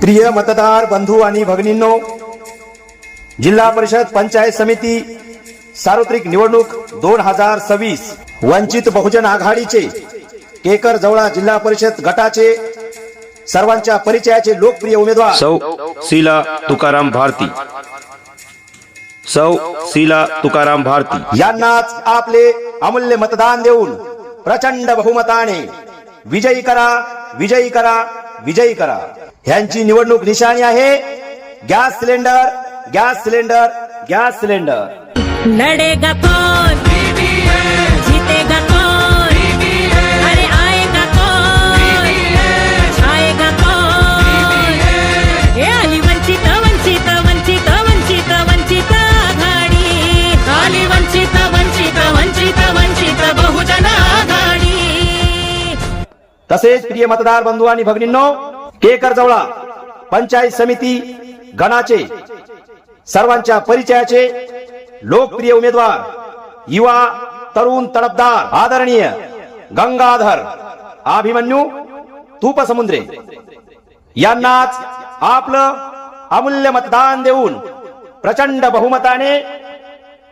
प्रिय मतदार बंधू आणि भगिनींनो, जिल्हा परिषद पंचायत समिती सार्वत्रिक निवडणूक 2026 वंचित बहुजन आघाडीचे केकर जवळा जिल्हा परिषद गटाचे सर्वांच्या परिचयाचे लोकप्रिय उमेदवार सौ शीला तुकाराम भारती, सौ शीला तुकाराम भारती यांनाच आपले अमूल्य मतदान देऊन प्रचंड बहुमताने विजयी करा, विजयी करा, विजयी करा। ह्यांची निवडणूक निशाणी आहे gas cylinder, gas cylinder, gas cylinder. लड़ेगा कौन, जीतेगा कौन, अरे आएगा कौन, आएगा कौन। ये आली वंचित वंचित वंचित वंचित वंचित आघाडी, आली वंचित वंचित वंचित वंचित बहुजन आघाडी। तसेच प्रिय मतदार बंधू आणि भगिनींनो, केकर जवळा पंचायत समिती गणाचे सर्वांच्या परिचयाचे लोकप्रिय उमेदवार युवा तरुण तडफदार आदरणीय गंगाधर अभिमन्यू तुपसमुद्रे यांनाच आपलं अमूल्य मतदान देऊन प्रचंड बहुमताने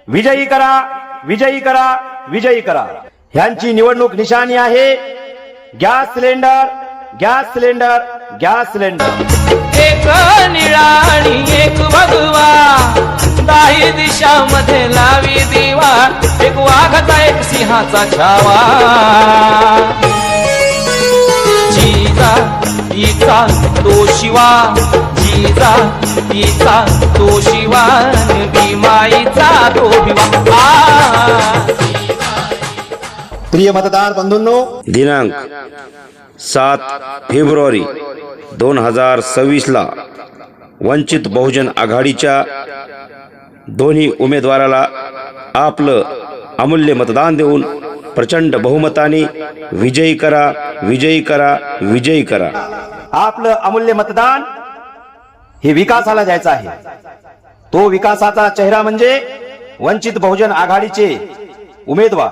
विजयी करा, विजयी करा, विजयी करा। ह्यांची निवडणूक निशाणी आहे gas cylinder, gas cylinder, gas cylinder. एक निळा आणि एक भगवा, दाही दिशामध्ये लावी दिवा, एक वाघाचा एक सिंहाचा छावा। जिजा तिचा तो शिवा, जिजा तिचा तो शिवा, भीमाईचा तो भीमा। प्रिय मतदार बंधूंनो, दिनांक 7 फेब्रुवारी 2026 ला वंचित बहुजन आघाडीच्या दोन्ही उमेदवाराला आपलं अमूल्य मतदान देऊन प्रचंड बहुमताने विजयी करा, विजयी करा, विजयी करा। आपलं अमूल्य मतदान हे विकासाला द्यायचं आहे। तो विकासाचा चेहरा म्हणजे वंचित बहुजन आघाडीचे उमेदवार।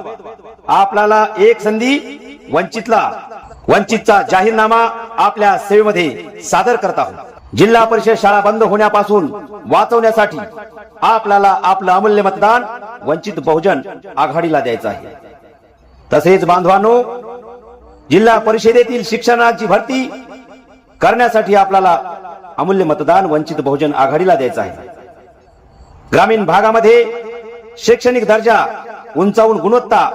आपल्याला एक संधी वंचितचा जाहीरनामा आपल्या सेवेमध्ये सादर करत आहोत। जिल्हा परिषद शाळा बंद होण्यापासून वाचवण्यासाठी आपल्याला आपलं अमूल्य मतदान वंचित बहुजन आघाडीला द्यायचं आहे। तसेच बांधवांनो, जिल्हा परिषदेतील शिक्षणाची भरती करण्यासाठी आपल्याला अमूल्य मतदान वंचित बहुजन आघाडीला द्यायचं आहे। ग्रामीण भागामध्ये शैक्षणिक दर्जा उंचावून गुणवत्ता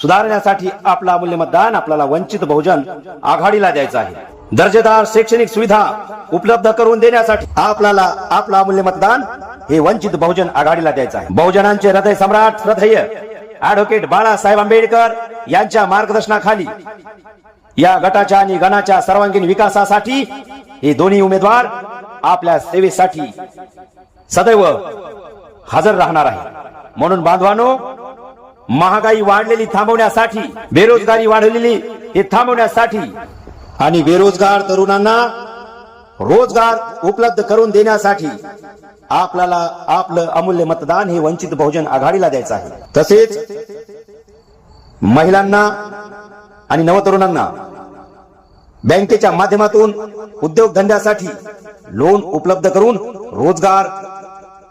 सुधारण्यासाठी आपलं अमूल्य मतदान आपल्याला वंचित बहुजन आघाडीला द्यायचं आहे। दर्जेदार शैक्षणिक सुविधा उपलब्ध करून देण्यासाठी आपल्याला आपलं अमूल्य मतदान हे वंचित बहुजन आघाडीला द्यायचं आहे। बहुजनांचे हृदय सम्राट श्रद्धेय ॲडव्होकेट बाळासाहेब आंबेडकर यांच्या मार्गदर्शनाखाली या गटाच्या आणि गणाच्या सर्वांगीण विकासासाठी हे दोन्ही उमेदवार आपल्या सेवेसाठी सदैव हजर राहणार आहे। म्हणून बांधवांनो, महागाई वाढलेली थांबवण्यासाठी, बेरोजगारी वाढलेली हे थांबवण्यासाठी आणि बेरोजगार तरुणांना रोजगार उपलब्ध करून देण्यासाठी आपल्याला आपलं अमूल्य मतदान हे वंचित बहुजन आघाडीला द्यायचं आहे। तसेच महिलांना आणि नवतरुणांना बँकेच्या माध्यमातून उद्योगधंद्यासाठी लोन उपलब्ध करून रोजगार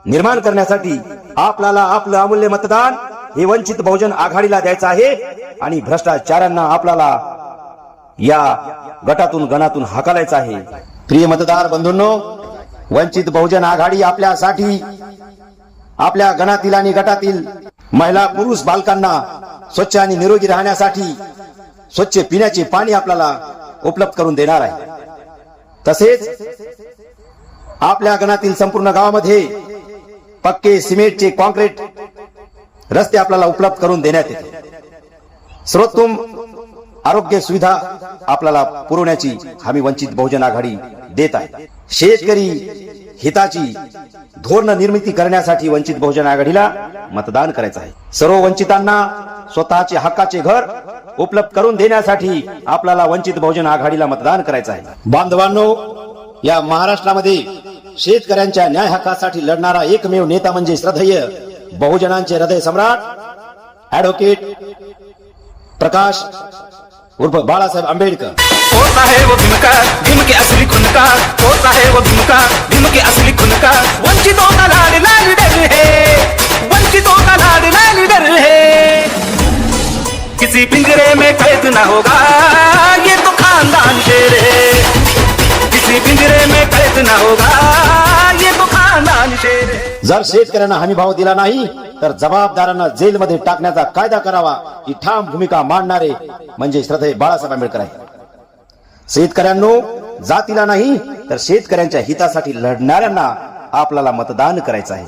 निर्माण करण्यासाठी आपल्याला आपलं अमूल्य मतदान हे वंचित बहुजन आघाडीला द्यायचं आहे। आणि भ्रष्टाचारांना आपल्याला या गटातून गणातून हाकलायचं आहे। प्रिय मतदार बंधूंनो, वंचित बहुजन आघाडी आपल्यासाठी आपल्या गणातील आणि गटातील महिला पुरुष बालकांना स्वच्छ आणि निरोगी राहण्यासाठी स्वच्छ पिण्याचे पाणी आपल्याला उपलब्ध करून देणार आहे। तसेच आपल्या गणातील संपूर्ण गावामध्ये पक्के सिमेंटचे कॉन्क्रीट रस्ते आपल्याला उपलब्ध करून देण्यात येते। सर्वोत्तम आरोग्य सुविधा आपल्याला पुरवण्याची हमी वंचित बहुजन आघाडी देत आहे। शेतकरी हिताची धोरण निर्मिती करण्यासाठी वंचित बहुजन आघाडीला मतदान करायचं आहे। सर्व वंचितांना स्वतःचे हक्काचे घर उपलब्ध करून देण्यासाठी आपल्याला वंचित बहुजन आघाडीला मतदान करायचं आहे। बांधवांनो, या महाराष्ट्रामध्ये शेतकऱ्यांच्या न्याय हक्कासाठी लढणारा एकमेव नेता म्हणजे श्रद्धेय बहुजनांचे हृदय सम्राट ॲडव्होकेट प्रकाश उर्फ बाळासाहेब आंबेडकर। होता है वो भीम के असली खून का, ना होगा ये तो खानदान शेर है, किसी पिंजरे में कैद ना होगा ये तो खानदान शेर है। जर शेतकऱ्यांना हमी भाव दिला नाही तर जबाबदारांना जेलमध्ये टाकण्याचा कायदा करावा ही ठाम भूमिका मांडणारे म्हणजे श्रद्धेय बाळासाहेब आंबेडकर आहे. शेतकऱ्यांनो, जातीला नाही तर शेतकऱ्यांच्या हितासाठी लढणाऱ्यांना आपल्याला मतदान करायचं आहे.